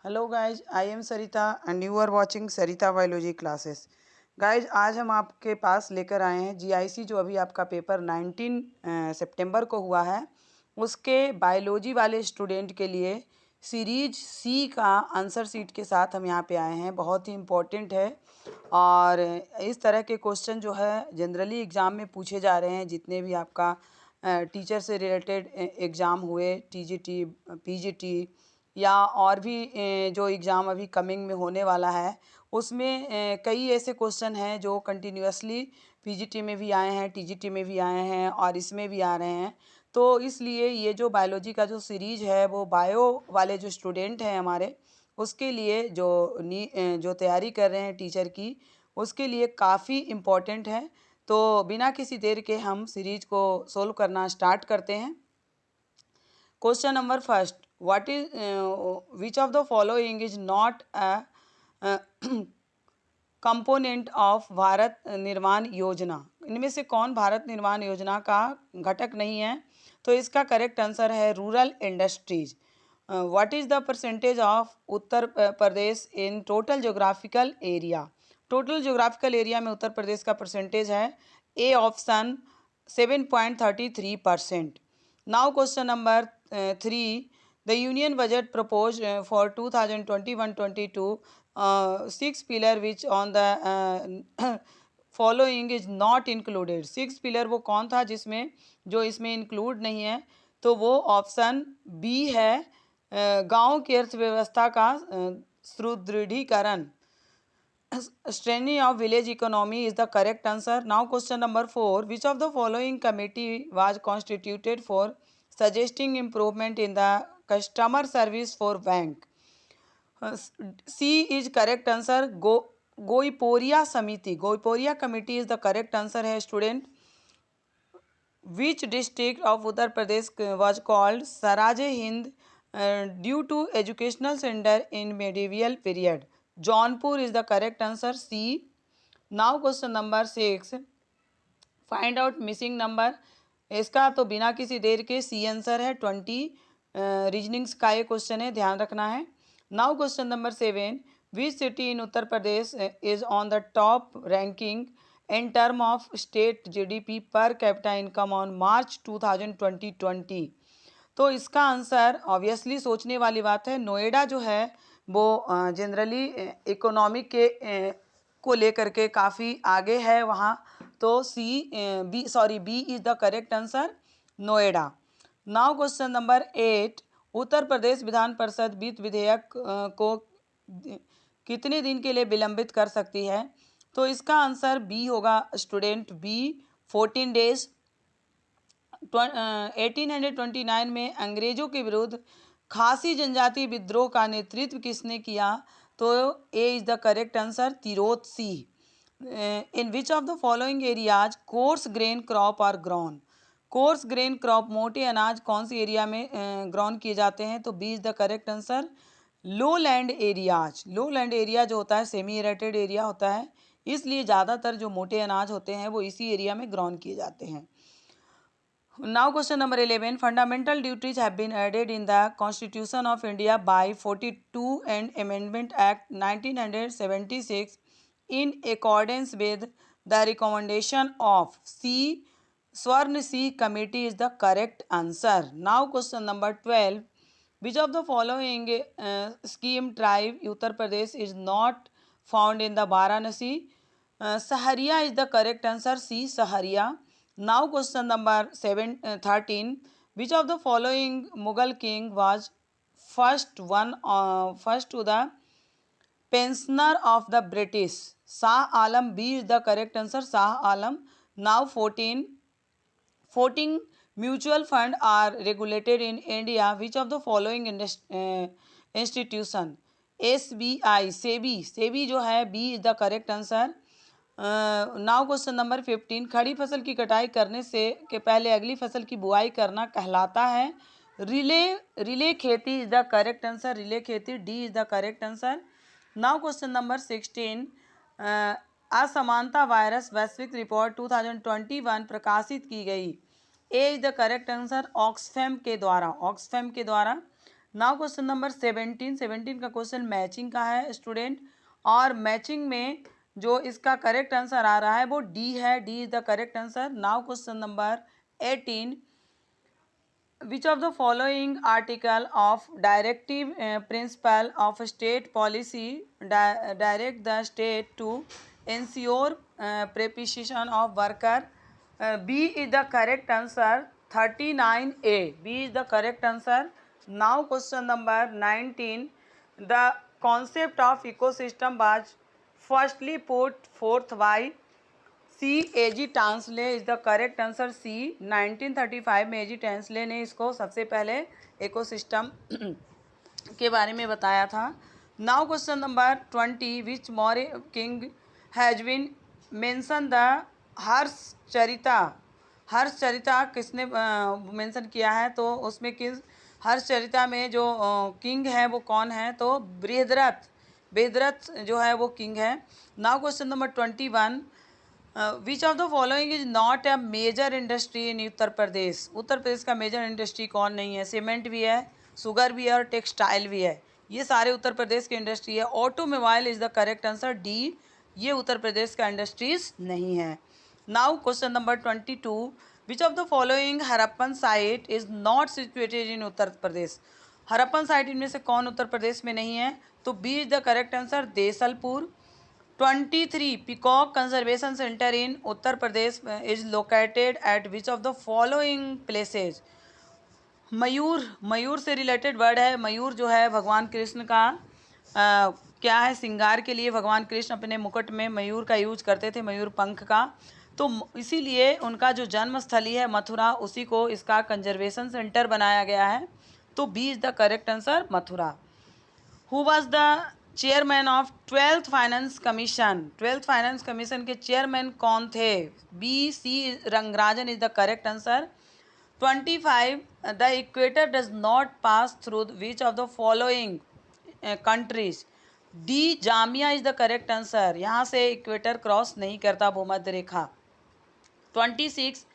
Hello guys, I am Sarita and you are watching Sarita biology classes. Guys, आज हम आपके पास लेकर आए हैं जीआईसी, जो अभी आपका पेपर 19 सितंबर को हुआ है, उसके बायोलॉजी वाले स्टूडेंट के लिए सीरीज सी का आंसर सीट के साथ हम यहाँ पे आए हैं। बहुत ही इम्पोर्टेंट है और इस तरह के क्वेश्चन जो है जनरली एग्ज़ाम में पूछे जा रहे हैं। जितने भी आपका टीचर से रिलेटेड एग्ज़ाम हुए, टीजीटी, पीजीटी या और भी जो एग्ज़ाम अभी कमिंग में होने वाला है, उसमें कई ऐसे क्वेश्चन हैं जो कंटिन्यूअसली पीजीटी में भी आए हैं, टीजीटी में भी आए हैं और इसमें भी आ रहे हैं। तो इसलिए ये जो बायोलॉजी का जो सीरीज़ है, वो बायो वाले जो स्टूडेंट हैं हमारे, उसके लिए जो तैयारी कर रहे हैं टीचर की, उसके लिए काफ़ी इम्पोर्टेंट है। तो बिना किसी देर के हम सीरीज को सोल्व करना स्टार्ट करते हैं। Question number first, what is which of the following is not a component of Bharat निर्माण योजना? इनमें से कौन भारत निर्माण योजना का घटक नहीं है? तो इसका करेक्ट आंसर है rural industries. What is the percentage of Uttar Pradesh in total geographical area? Total geographical area में उत्तर प्रदेश का परसेंटेज है A option 7.33%। Now question number 3, the union budget proposed for 2021-22 six pillar which on the following is not included? Six pillar वो कौन था जिसमें जो इसमें include नहीं है? तो वो ऑप्शन बी है, गांव की अर्थव्यवस्था का सुदृढ़ीकरण। Strengthening of village economy is the correct answer. Now question number 4, which of the following committee was constituted for suggesting improvement in the customer service for bank? C is correct answer. Goiporia समिति, Goiporia committee is the correct answer है student. Which district of Uttar Pradesh was called Saraje Hind due to educational center in medieval period? Jaunpur is the correct answer, C. Now question number 6, find out missing number. इसका तो बिना किसी देर के C answer है 20। Reasonings का ये question है, ध्यान रखना है। Now question number 7, which city in Uttar Pradesh is on the top ranking in term of state GDP per capita income on March 2020? तो इसका आंसर ऑब्वियसली सोचने वाली बात है, नोएडा जो है वो जनरली इकोनॉमिक के को लेकर के काफ़ी आगे है वहाँ। तो B is the correct answer, Noida. Now question number 8, Uttar Pradesh Vidhan Parishad वित्त विधेयक को कितने दिन के लिए विलंबित कर सकती है? तो इसका आंसर बी होगा स्टूडेंट, बी 14 डेज। 1829 में अंग्रेजों के विरुद्ध खासी जनजाति विद्रोह का नेतृत्व किसने किया? तो A is the correct answer, Tirot Singh. In which of the following areas coarse grain crop are grown? Coarse grain crop, मोटे अनाज कौन सी एरिया में ग्रॉन किए जाते हैं? तो B is the correct answer, low land areas. Low land area जो होता है सेमी एरेटेड एरिया होता है, इसलिए ज़्यादातर जो मोटे अनाज होते हैं वो इसी एरिया में ग्रॉन किए जाते हैं। Now question number 11, fundamental duties have been added in the Constitution of India by 42 and Amendment Act 1976 in accordance with the recommendation of C. Swarn C committee is the correct answer. Now question number 12, which of the following scheme tribe Uttar Pradesh is not found in the Varanasi? Saharia is the correct answer, C. Saharia. Now question number 13, which of the following Mughal king was first to the pensioner of the British? Shah Alam, B is the correct answer, Shah Alam. Now 14 mutual fund are regulated in India. Which of the following institution? SBI, SEBI जो है, B is the correct answer. Now question number 15, खड़ी फसल की कटाई करने से के पहले अगली फसल की बुआई करना कहलाता है? रिले खेती is the correct answer, relay खेती, D is the correct answer. Now question number 16, असमानता वायरस वैश्विक रिपोर्ट 2021 प्रकाशित की गई? A is the correct answer, Oxfam के द्वारा, ऑक्सफैम के द्वारा। नाउ क्वेश्चन नंबर 17 का क्वेश्चन मैचिंग का है स्टूडेंट, और मैचिंग में जो इसका करेक्ट आंसर आ रहा है वो डी है, D is the correct answer. Now question number 18, which of the following article of directive principle of state policy direct the state to ensure preposition of worker? B is the correct answer, 39A, B is the correct answer। Now question number 19, the concept of ecosystem was firstly put forth by C A G Tansley is the correct answer, C. 1935 में एजी Tansley ने इसको सबसे पहले ecosystem के बारे में बताया था। Now question number 20, which Maurya king has been mention the Harshacharita? Harshacharita किसने मेंशन किया है? तो उसमें किस हर्षचरिता में जो किंग है वो कौन है? तो बृहद्रथ, बृहद्रथ जो है वो किंग है। Now question number 21, which of the following is not a major industry in Uttar Pradesh? Uttar Pradesh का मेजर इंडस्ट्री कौन नहीं है? सीमेंट भी है, शुगर भी है और टेक्सटाइल भी है, ये सारे उत्तर प्रदेश की इंडस्ट्री है। Automobile is the correct answer, D, ये उत्तर प्रदेश का इंडस्ट्रीज नहीं है। Now question number 22, which of the following Harappan site is not situated in Uttar Pradesh? Harappan site इनमें से कौन उत्तर प्रदेश में नहीं है? तो B is the correct answer, Desalpur. 23, peacock conservation centre in Uttar Pradesh is located at which of the following places? मयूर, मयूर से रिलेटेड वर्ड है। मयूर जो है भगवान कृष्ण का क्या है? श्रृंगार के लिए भगवान कृष्ण अपने मुकुट में मयूर का यूज करते थे, मयूर पंख का, तो इसीलिए उनका जो जन्म स्थली है मथुरा, उसी को इसका कंजर्वेशन सेंटर बनाया गया है। तो B is the correct answer, Mathura. Who was the chairman of 12th finance commission? 12th finance commission के चेयरमैन कौन थे? B, C Rangarajan is the correct answer. 25, the equator does not pass through which of the following countries? D, Zambia is the correct answer, यहाँ से equator cross नहीं करता भूमध्य रेखा। 26,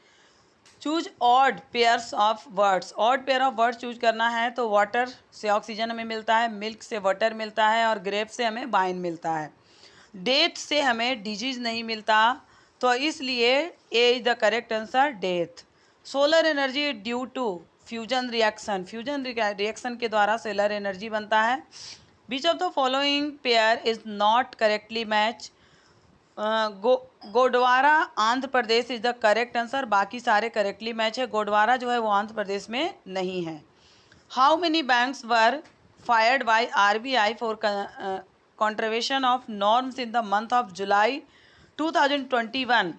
choose odd pairs of words. Odd pair of words choose करना है तो water से ऑक्सीजन हमें मिलता है, मिल्क से वाटर मिलता है और ग्रेप से हमें वाइन मिलता है। डेथ से हमें डिजीज नहीं मिलता, तो इसलिए A is the correct answer, death. Solar energy due to fusion reaction, fusion reaction के द्वारा सोलर एनर्जी बनता है। Which of the following pair is not correctly match? Godwara Andhra Pradesh is the correct answer, बाकी सारे करेक्टली मैच है। गोडवारा जो है वो आंध्र प्रदेश में नहीं है। How many banks were fired by RBI for contravention of norms in the month of July 2021?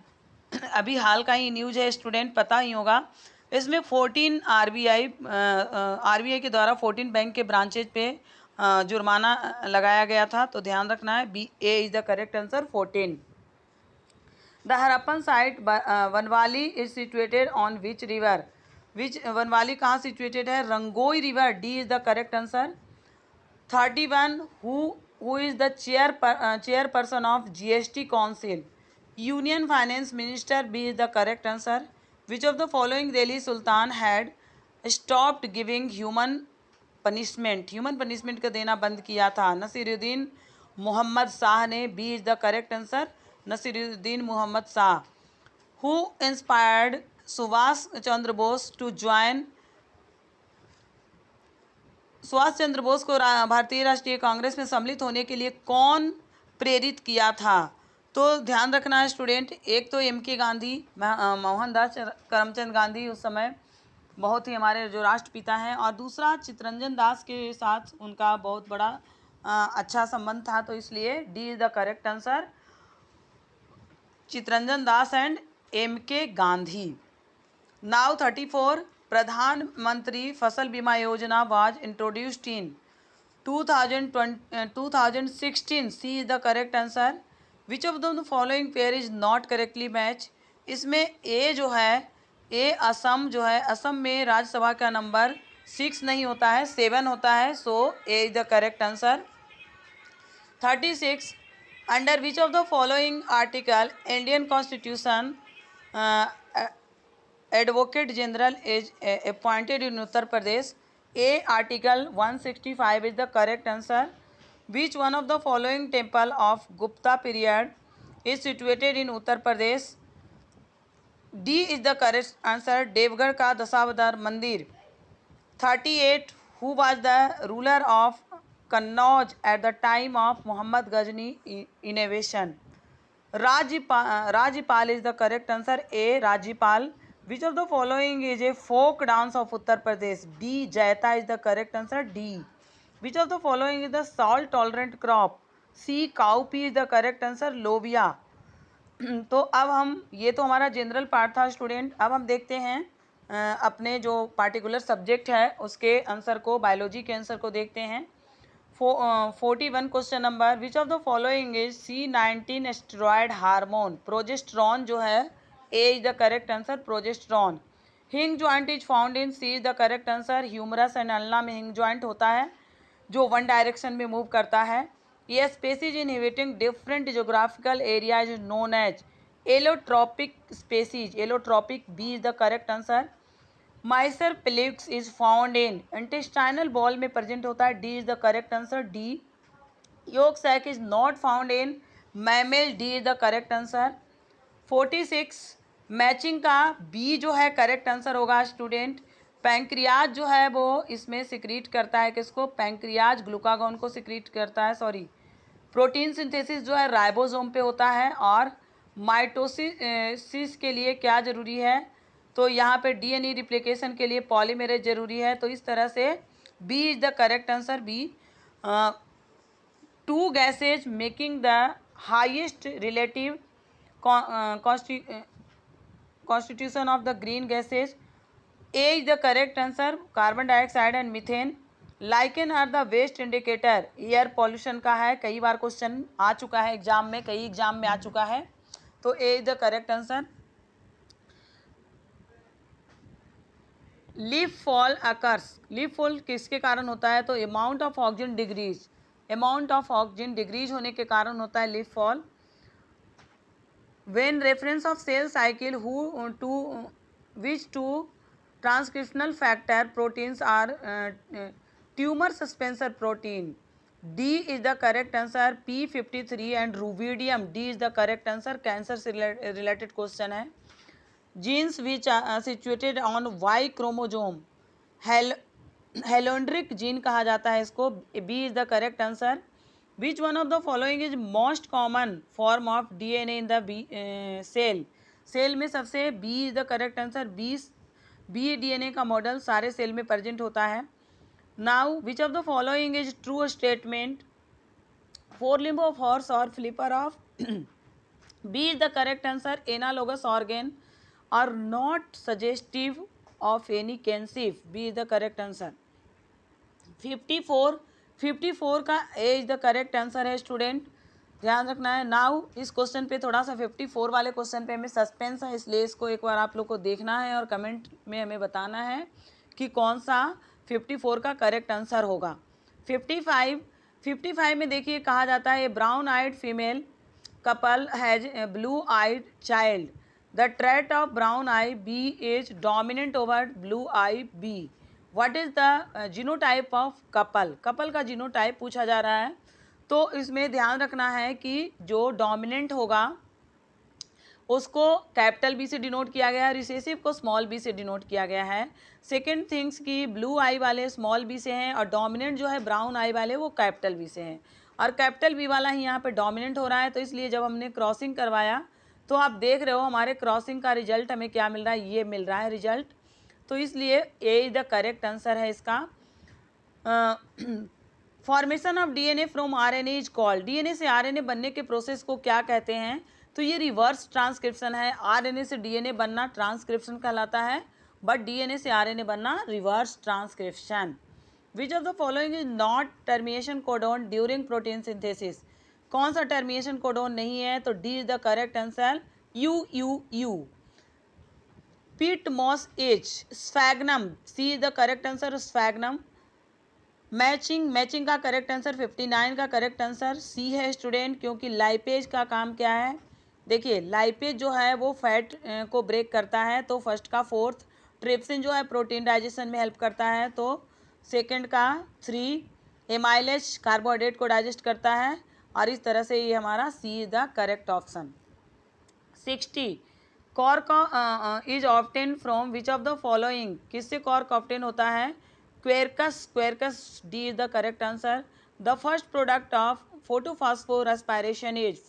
अभी हाल का ही न्यूज है स्टूडेंट, पता ही होगा। इसमें 14 आरबीआई के द्वारा 14 बैंक के ब्रांचेज पे जुर्माना लगाया गया था, तो ध्यान रखना है, B, A is the correct answer, 14। The Harappan site Banawali is situated on which river? Which Banawali कहाँ सिचुएटेड है? Rangoi river, D is the correct answer. 31, who is the chairperson of GST council? Union finance minister, B is the correct answer. Which of the following Delhi sultan had stopped giving human punishment? Human punishment का देना बंद किया था। नसीरुद्दीन मोहम्मद शाह ने, B is the correct answer, Nasiruddin Mohammad Shah. Who inspired Subhash Chandra Bose to join? Subhash Chandra Bose को भारतीय राष्ट्रीय कांग्रेस में सम्मिलित होने के लिए कौन प्रेरित किया था? तो ध्यान रखना है स्टूडेंट, एक तो एम के गांधी, मोहनदास करमचंद गांधी उस समय बहुत ही हमारे जो राष्ट्रपिता हैं, और दूसरा चित्तरंजन दास के साथ उनका बहुत बड़ा अच्छा संबंध था, तो इसलिए D is the correct answer, Chittaranjan Das and M K Gandhi. Now 34, Pradhan Mantri Fasal Bima Yojana was introduced in 2016, C is the correct answer. Which of the following pair is not correctly match? इसमें ए जो है, ए असम जो है, असम में राज्यसभा का नंबर 6 नहीं होता है, 7 होता है, so A is the correct answer. 36, under which of the following article Indian constitution advocate general is appointed in Uttar Pradesh? A. Article 165 is the correct answer. Which one of the following temple of Gupta period is situated in Uttar Pradesh? D is the correct answer. Devgarh का दशावतार मंदिर. 38. Who was the ruler of Kannauj at the time of Muhammad Ghazni invasion? Rajipal is the correct answer. A. Rajipal. Which of the following is a folk dance of Uttar Pradesh? D. Jaita is the correct answer. D. Which of the following is the salt tolerant crop? C. Cowpea is the correct answer. Lobia. तो अब हम, ये तो हमारा general part था student. अब हम देखते हैं अपने जो पार्टिकुलर सब्जेक्ट है उसके आंसर को, बायोलॉजी के आंसर को देखते हैं. 41 question number. Which of the following is C19 steroid hormone? Progesterone जो है, A is the correct answer, progesterone. Hinge joint is found in, C is the correct answer. Humerus and ulna में hinge joint होता है जो one direction में move करता है. ये species inhabiting different geographical area is known as allotropic species. Allotropic, B is the correct answer. Meissner plexus is found in intestinal wall में present होता है. D is the correct answer, D. Yolk sac is not found in mammal. D is the correct answer. 46 matching का B जो है correct answer होगा student. Pancreas जो है वो इसमें सिक्रीट करता है किसको? पैंक्रियाज ग्लूकागॉन को सिक्रीट करता है. सॉरी, प्रोटीन सिंथेसिस जो है राइबोसोम पे होता है. और माइटोसिस के लिए क्या ज़रूरी है? तो यहाँ पे डीएनए रिप्लिकेशन के लिए पॉलीमेरेज ज़रूरी है. तो इस तरह से B is the correct answer, B. 2 gases making the highest relative constitution of the green gases. A is the correct answer, carbon dioxide and methane. Lichen are the best indicator. Air pollution का है, कई बार question आ चुका है exam में, कई exam में आ चुका है. तो A is the correct answer. Leaf fall occurs. Leaf fall किसके कारण होता है? तो amount of oxygen degrees, amount of oxygen degrees होने के कारण होता है leaf fall. When reference of cell cycle who to which to transcriptional factor proteins are tumour suppressor protein. D is the correct answer. P53 and rubidium. D is the correct answer. Cancer से related question है. Genes which situated on Y chromosome. Holandric gene कहा जाता है इसको. B is the correct answer. Which one of the following is most common form of DNA in the cell. Cell में सबसे, B is the correct answer. B DNA का model सारे cell में present होता है. Now which of the following is true statement? 4 limb of horse और flipper of. B is the correct answer. Analogous organ are not suggestive of any कैंसिफ. B is the correct answer. 54 का A is the correct answer है student, ध्यान रखना है. Now इस question पे थोड़ा सा 54 वाले क्वेश्चन पे हमें सस्पेंस है, इसलिए इसको एक बार आप लोग को देखना है और कमेंट में हमें बताना है कि कौन सा 54 का करेक्ट आंसर होगा. 55 में देखिए कहा जाता है brown eyed female couple has blue eyed child. The trait of brown eye B is dominant over blue eye B. What is the genotype of couple? Couple का जीनोटाइप पूछा जा रहा है. तो इसमें ध्यान रखना है कि जो डोमिनेंट होगा उसको कैपिटल बी से डिनोट किया गया है, रिसेसिव को स्मॉल बी से डिनोट किया गया है. सेकेंड थिंग्स की ब्लू आई वाले स्मॉल बी से हैं और डोमिनेंट जो है ब्राउन आई वाले वो कैपिटल बी से हैं. और कैपिटल बी वाला ही यहाँ पे डोमिनेंट हो रहा है. तो इसलिए जब हमने क्रॉसिंग करवाया तो आप देख रहे हो हमारे क्रॉसिंग का रिजल्ट हमें क्या मिल रहा है, ये मिल रहा है रिजल्ट. तो इसलिए A is the correct answer है इसका. Formation of DNA from RNA is called. DNA से RNA बनने के प्रोसेस को क्या कहते हैं? तो ये रिवर्स ट्रांसक्रिप्शन है. RNA से DNA बनना ट्रांसक्रिप्शन कहलाता है, बट DNA से RNA बनना reverse transcription. Which of the following is not termination codon during protein synthesis. कौन सा टर्मिनेशन कोडोन नहीं है? तो D is the correct answer, UUU. Peat moss H. Sphagnum. C is the correct answer, sphagnum. Matching का correct answer 59 का correct answer सी है student, क्योंकि lipase का काम क्या है? देखिए लाइपेज जो है वो फैट को ब्रेक करता है, तो फर्स्ट का 4th. ट्रिप्सिन जो है प्रोटीन डाइजेशन में हेल्प करता है, तो सेकंड का 3 एमाइलेज कार्बोहाइड्रेट को डाइजेस्ट करता है, और इस तरह से ये हमारा C is the correct option. 60 cork is obtain from which of the following, किससे कॉर्क ऑब्टेन होता है? Quercus, Quercus D is the correct answer. The first product of photophospho respiration is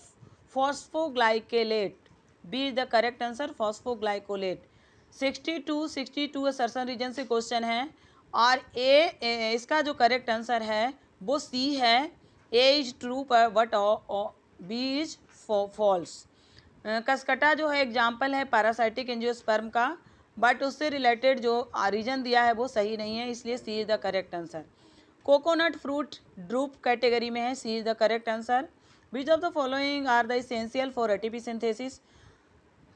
phosphoglycolate, B is the correct answer, phosphoglycolate. 62 assertion reason से question है, और ए इसका जो correct answer है वो सी है, ए इज ट्रू पर but B is false. Cuscuta जो है एग्जाम्पल है पैरासाइटिक एंजियोस्पर्म का, बट उससे रिलेटेड जो रीजन दिया है वो सही नहीं है, इसलिए C is the correct answer. Coconut fruit drupe category में है, C is the correct answer. Which of the following are the essential for ATP synthesis?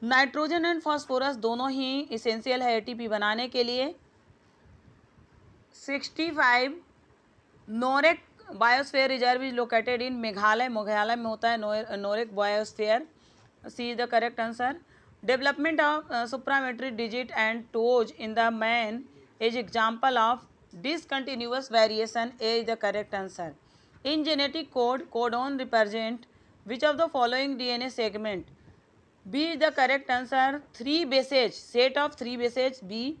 Nitrogen and phosphorus दोनों ही इसेंशियल है एटीपी बनाने के लिए। 65 नोरेक biosphere reserve is located in Meghalaya, Meghalaya में होता है Nokrek biosphere, C is the correct answer. Development of सुप्रामेट्रिक digit and toes in the man is example of discontinuous variation, A is the correct answer. In genetic code, codon represent which of the following DNA segment? B is the correct answer. 3 bases, set of 3 bases, B.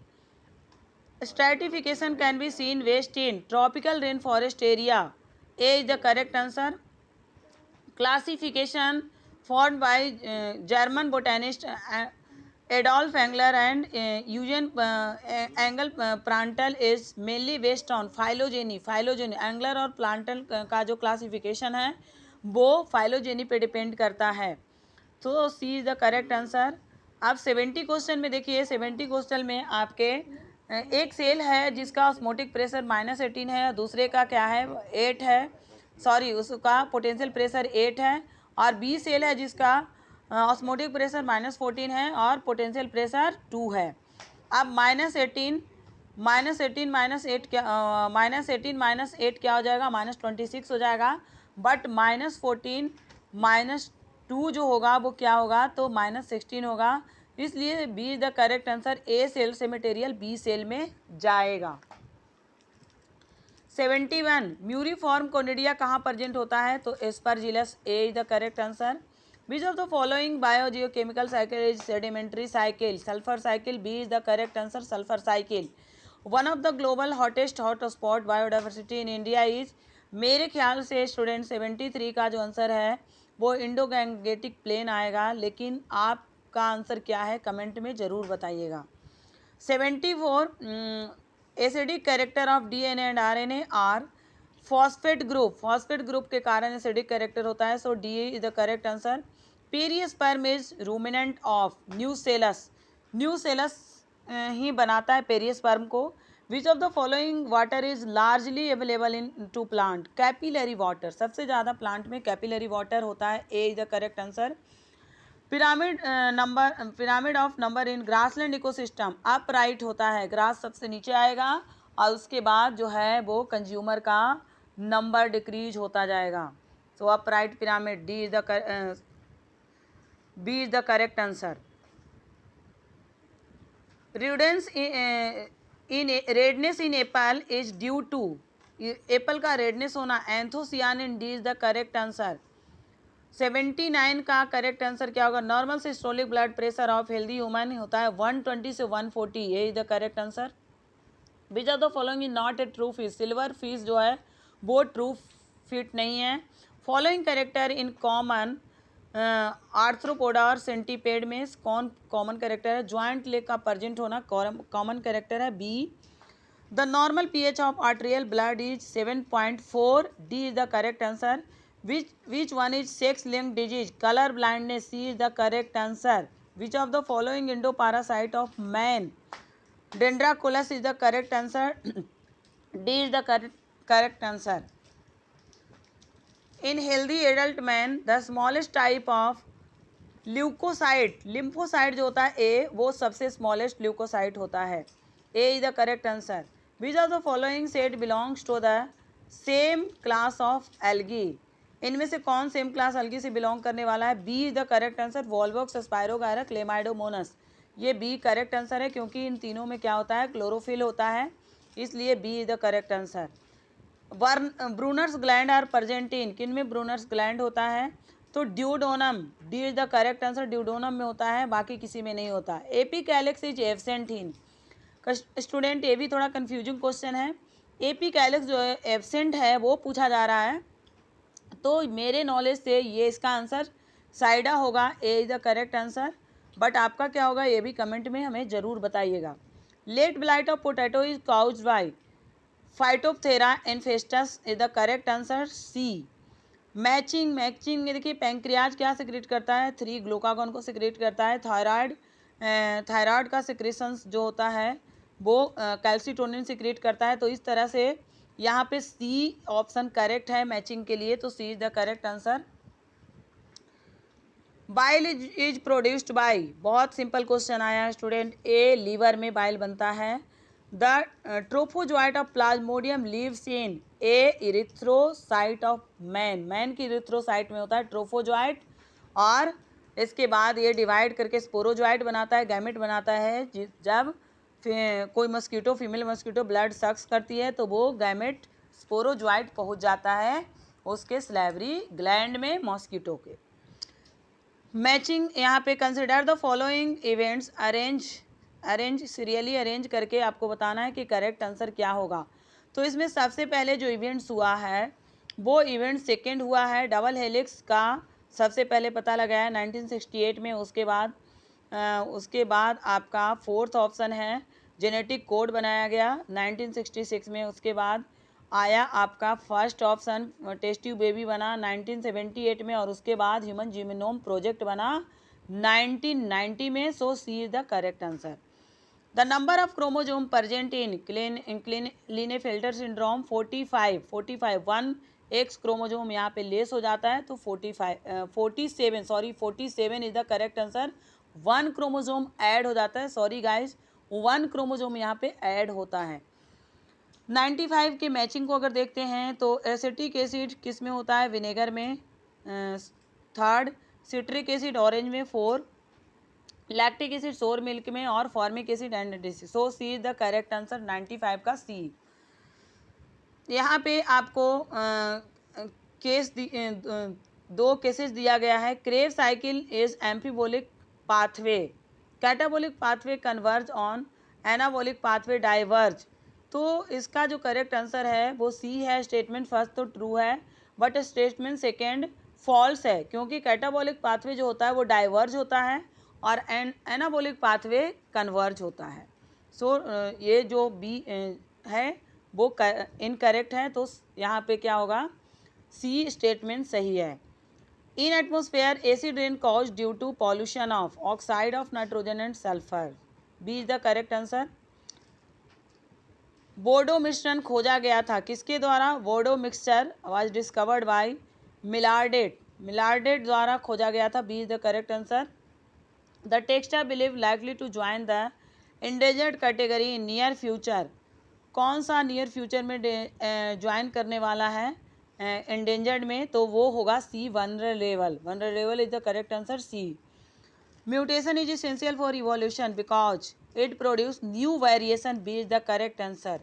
Stratification can be seen west in tropical rainforest area, A is the correct answer. Classification formed by German botanist Adolf Engler and Eugen Engel Prantl is mainly based on phylogeny, phylogeny Engler और Prantl का जो classification है वो phylogeny पे depend करता है, तो C is the correct answer. अब 70 क्वेश्चन में देखिए, 70 क्वेश्चन में आपके एक सेल है जिसका ऑस्मोटिक प्रेशर -18 है, दूसरे का क्या है 8 है, सॉरी उसका पोटेंशियल प्रेशर 8 है, और बी सेल है जिसका ऑस्मोटिक प्रेशर -14 है और पोटेंशियल प्रेशर 2 है। अब -18 -8 क्या -18 क्या हो जाएगा, -26 हो जाएगा, बट -14 -2 जो होगा वो क्या होगा, तो -16 होगा, इसलिए B is the correct answer. A cell से मटेरियल बी सेल में जाएगा। 71 म्यूरिफॉर्म कोनिडिया कहाँ प्रेजेंट होता है, तो Aspergillus, A is the correct answer. Which of the following biogeochemical cycle is sedimentary cycle? Sulfur cycle, B is the correct answer, sulfur cycle. One of the global hottest hotspot biodiversity in India is, मेरे ख्याल से student 73 का जो answer है वो Indo Gangetic plane आएगा, लेकिन आपका आंसर क्या है कमेंट में ज़रूर बताइएगा। 74 acidic character of DNA and RNA are phosphate group के कारण एसिडिक कैरेक्टर होता है, so D is the correct answer. Perisperm is remnant of nucellus ही बनाता है पेरियस्पर्म को। Which of the following water is largely available in to plant? Capillary water, सबसे ज़्यादा प्लांट में कैपिलरी वाटर होता है, A is the correct answer. Pyramid of number in grassland ecosystem upright होता है, ग्रास सबसे नीचे आएगा और उसके बाद जो है वो कंज्यूमर का नंबर डिक्रीज होता जाएगा, तो up right pyramid, D is the B is the correct answer. Redness in apple is due to, apple का रेडनेस होना anthocyanin, D is the correct answer. 79 का करेक्ट आंसर क्या होगा? Normal systolic blood pressure of healthy human होता है 120 से 140, ये is the correct answer. Which of the following is not a true fish? Silver fish जो है वो ट्रू फिट नहीं है। Following character in common arthropoda और सेंटीपेड में कौन कॉमन कैरेक्टर है? ज्वाइंट लेग का प्रेजेंट होना कॉमन कैरेक्टर है, B. The normal pH of arterial blood is 7.4, D is the correct answer. Which one is sex linked disease? Color blindness, C is the correct answer. Which of the following endoparasite of man? Dendroculus is the correct answer. D is the correct answer. In healthy adult man, the smallest type of lymphocyte जो होता है A, वो सबसे smallest leukocyte होता है, A is the correct answer. Which of the following set belongs to the same class of algae? इनमें से कौन सेम क्लास अलगी से बिलोंग करने वाला है? B is the correct answer, volvox, spirogyra, chlamydomonas, ये बी करेक्ट आंसर है, क्योंकि इन तीनों में क्या होता है? क्लोरोफिल होता है, इसलिए B is the correct answer. Brunner's gland are present in, किन में ब्रूनर्स ग्लैंड होता है? तो duodenum, D is the correct answer, duodenum में होता है, बाकी किसी में नहीं होता। Epicalyx is absent in, student ये भी थोड़ा कंफ्यूजिंग क्वेश्चन है। एपिकैलिक्स जो है एब्सेंट है वो पूछा जा रहा है, तो मेरे नॉलेज से ये इसका आंसर साइडा होगा, A is the correct answer. But आपका क्या होगा ये भी कमेंट में हमें ज़रूर बताइएगा। Late blight of potato is caused by Phytophthora infestans is the correct answer, C. Matching देखिए पैंक्रियाज क्या सिक्रेट करता है? 3 ग्लूकागॉन को सिक्रेट करता है। थायराइड का सिक्रेशंस जो होता है वो कैल्सिटोनिन सिक्रेट करता है। तो इस तरह से यहाँ पे सी ऑप्शन करेक्ट है मैचिंग के लिए, तो C is the correct answer. Bile is produced by, बहुत सिंपल क्वेश्चन आया है स्टूडेंट। ए लीवर में बाइल बनता है। The trophozoite of Plasmodium lives in a erythrocyte of man की इरिथ्रोसाइट में होता है ट्रोफोजोइट, और इसके बाद ये डिवाइड करके स्पोरोजोइट बनाता है, गैमेट बनाता है। जब कोई मस्कीटो, फीमेल मस्कीटो ब्लड सक्स करती है तो वो गैमेट स्पोरोजोइट पहुंच जाता है उसके स्लैवरी ग्लैंड में मॉस्कीटो के। मैचिंग यहाँ पे consider the following events, arrange serially arrange करके आपको बताना है कि करेक्ट आंसर क्या होगा। तो इसमें सबसे पहले जो इवेंट्स हुआ है वो इवेंट सेकेंड हुआ है डबल हेलिक्स का, सबसे पहले पता लगाया 1968 में। उसके बाद आपका फोर्थ ऑप्शन है जेनेटिक कोड बनाया गया 1966 में। उसके बाद आया आपका first option test tube baby बना 1978 में, और उसके बाद ह्यूमन जीनोम प्रोजेक्ट बना 1990 में। So C is the correct answer. The number of chromosome present in Klinefelter syndrome 45 1 X chromosome यहाँ पे लेस हो जाता है, तो 47 is the correct answer. 1 chromosome add हो जाता है, सॉरी गाइज 1 क्रोमोजोम यहाँ पे ऐड होता है। 95 के मैचिंग को अगर देखते हैं तो एसिटिक एसिड किस में होता है? विनेगर में, 3rd सिट्रिक एसिड ऑरेंज में, 4 लैक्टिक एसिड सोर मिल्क में, और formic acid and so C is the correct answer 95 का सी। यहाँ पे आपको दो केसेस दिया गया है। Crave cycle is एम्फीबोलिक pathway, catabolic pathway converge on, anabolic pathway diverge. तो इसका जो करेक्ट आंसर है वो सी है। स्टेटमेंट फर्स्ट तो ट्रू है बट स्टेटमेंट सेकेंड फॉल्स है, क्योंकि कैटाबोलिक पाथवे जो होता है वो डाइवर्ज होता है और एनाबोलिक पाथवे कन्वर्ज होता है। सो ये जो बी है वो इनकरेक्ट है, तो यहाँ पे क्या होगा? सी स्टेटमेंट सही है। In atmosphere acid rain cause due to pollution of oxide of nitrogen and sulphur, B is the correct answer. Bordeaux मिश्रण खोजा गया था किसके द्वारा? Bordeaux mixture was discovered by Millardet द्वारा खोजा गया था, B is the correct answer. The text are believe likely to join the endangered category in near future, कौन सा नियर फ्यूचर में ज्वाइन करने वाला है इंडेंजर्ड में? तो वो होगा C, vulnerable is the correct answer, C. Mutation is essential for evolution because it produce new variation, B is the correct answer.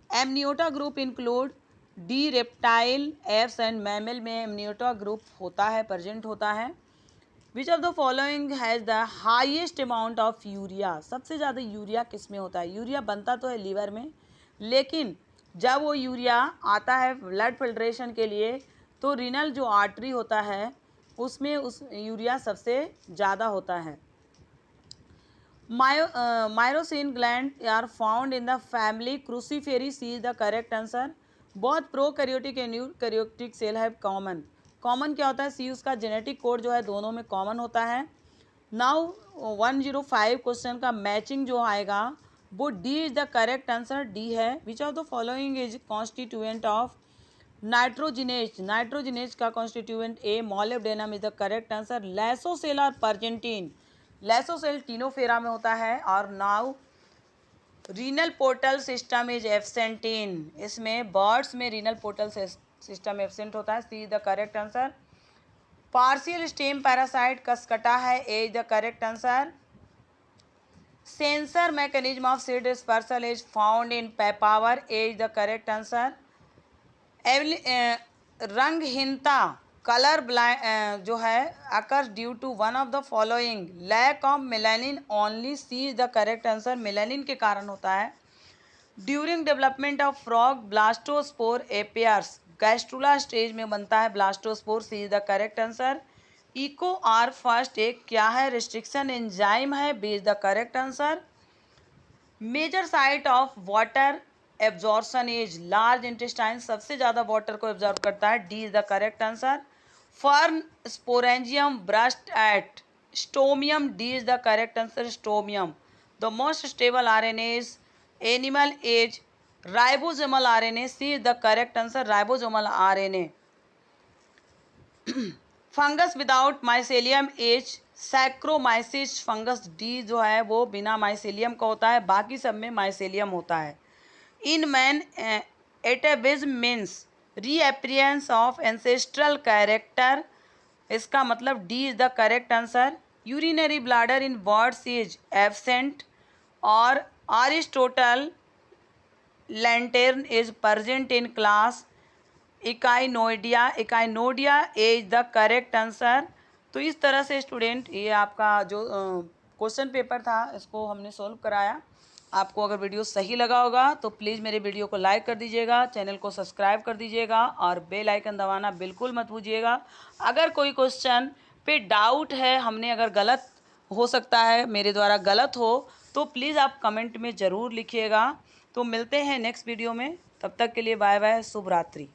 Amniota group include the reptile, apes and mammal में amniota group होता है, present होता है। Which of the following has the highest amount of urea, सबसे ज़्यादा urea किस में होता है? यूरिया बनता तो है लीवर में, लेकिन जब वो यूरिया आता है ब्लड फिल्ट्रेशन के लिए तो रीनल जो आर्टरी होता है उसमें उस यूरिया सबसे ज़्यादा होता है। Myrosin gland are found in the family Cruciferae, C is the correct answer. बहुत प्रोकैरियोटिक एंड यूकैरियोटिक सेल है कॉमन क्या होता है? सी, उसका जेनेटिक कोड जो है दोनों में कॉमन होता है। नाउ 105 क्वेश्चन का मैचिंग जो आएगा वो D is the correct answer, D है। Which of the following is constituent of nitrogenase का constituent A, molybdenum is the correct answer. Lasso cell और पर्जेंटीन, लैसोसेल टीनोफेरा में होता है। और now renal portal system is absent in, इसमें birds में रीनल पोर्टल सिस्टम एब्सेंट होता है, C is the correct answer. Partial stem parasite Cuscuta है, A is the correct answer. Censer mechanism of seed dispersal is found in power is the correct answer. रंगहीनता colour blind जो है occurs due to one of the following. Lack of melanin only, C is the correct answer, melanin के कारण होता है। During development of frog blastopore appears, gastrula stage में बनता है blastopore, C is the correct answer. Eco R first एक क्या है, रिस्ट्रिक्शन एंजाइम है, B is the correct answer. Major site of water absorption is large intestine, सबसे ज़्यादा water को एब्जॉर्ब करता है, D is the correct answer. Fern sporangium burst at stomium, D is the correct answer, stomium. The most stable RNA is animal as ribosomal RNA, C is the correct answer, ribosomal RNA. Fungus without mycelium as saccharomyces fungus, D जो है वो बिना mycelium का होता है, बाकी सब में माइसेलियम होता है। In man atavism means reappearance of ancestral character, इसका मतलब D is the correct answer. Urinary bladder in birds is absent, और Aristotle lantern is present in class Echinoidea, Echinoidea is the correct answer. तो इस तरह से student ये आपका जो क्वेश्चन पेपर था इसको हमने सॉल्व कराया। आपको अगर वीडियो सही लगा होगा तो प्लीज़ मेरे वीडियो को लाइक कर दीजिएगा, चैनल को सब्सक्राइब कर दीजिएगा और बेल आइकन दबाना बिल्कुल मत भूलिएगा। अगर कोई क्वेश्चन पे डाउट है, हमने अगर गलत हो सकता है मेरे द्वारा गलत हो, तो प्लीज़ आप कमेंट में ज़रूर लिखिएगा। तो मिलते हैं नेक्स्ट वीडियो में, तब तक के लिए बाय बाय, शुभ रात्रि।